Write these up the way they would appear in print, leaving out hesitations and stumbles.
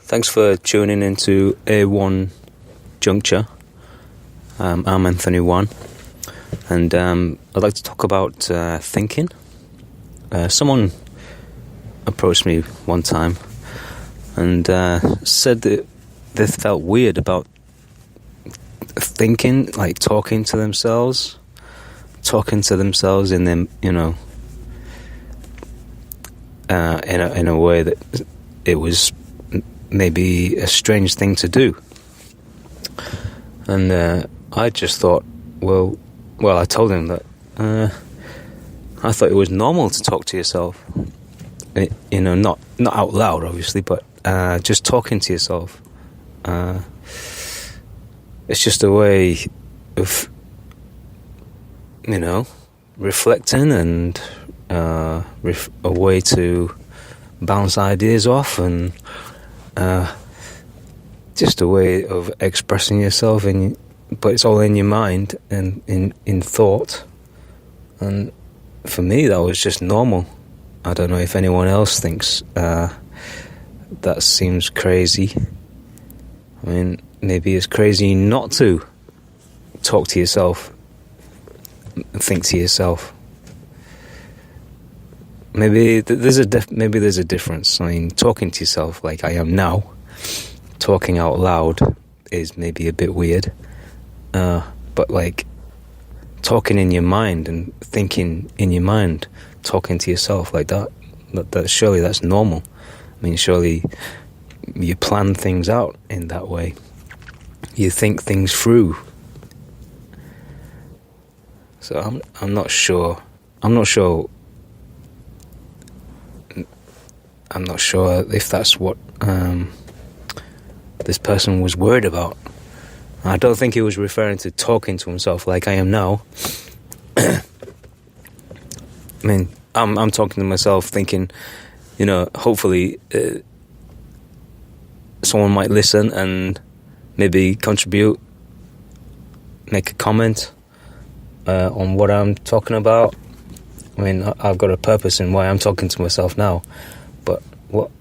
Thanks for tuning into A1 JUNCTURE. I'm Anthony One, and I'd like to talk about thinking. Someone approached me one time and said that they felt weird about thinking, like talking to themselves in them, in a way that it was maybe a strange thing to do. And I just thought, well, I told him that I thought it was normal to talk to yourself. Not out loud, obviously, but just talking to yourself. It's just a way of, reflecting and a way to bounce ideas off, and just a way of expressing yourself, but it's all in your mind and in thought. And for me, that was just normal. I don't know if anyone else thinks that seems crazy. I mean, maybe it's crazy not to talk to yourself, think to yourself. Maybe there's a difference. I mean, talking to yourself like I am now, talking out loud is maybe a bit weird. But like talking in your mind and thinking in your mind, talking to yourself like that surely that's normal. I mean, surely you plan things out in that way. You think things through. So I'm not sure if that's what this person was worried about. I don't think he was referring to talking to himself like I am now. I mean, I'm talking to myself thinking, hopefully someone might listen and maybe contribute, make a comment on what I'm talking about. I mean, I've got a purpose in why I'm talking to myself now. But what?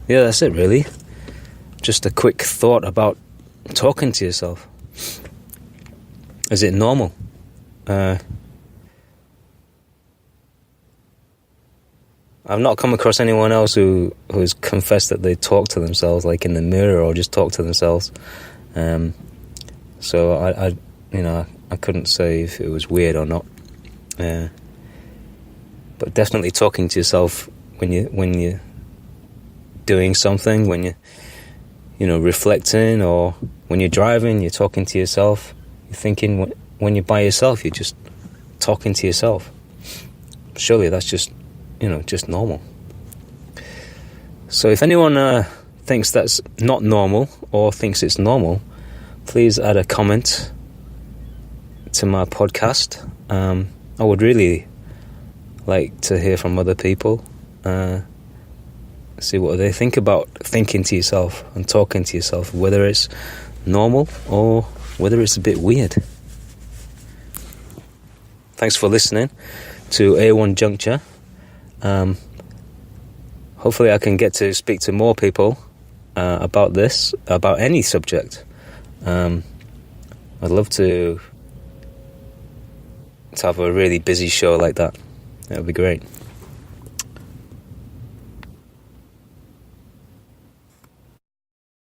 That's it really. Just a quick thought about talking to yourself. Is it normal? I've not come across anyone else who's confessed that they talk to themselves, like in the mirror, or just talk to themselves. So I couldn't say if it was weird or not. But definitely talking to yourself when you're doing something, when you're reflecting, or when you're driving, you're talking to yourself. You're thinking when you're by yourself, you're just talking to yourself. Surely that's just normal. So if anyone thinks that's not normal or thinks it's normal, please add a comment to my podcast. I would really like to hear from other people, see what they think about thinking to yourself and talking to yourself, whether it's normal or whether it's a bit weird. Thanks for listening to A1 JUNCTURE. Hopefully I can get to speak to more people about this, about any subject. I'd love to have a really busy show like that. That would be great.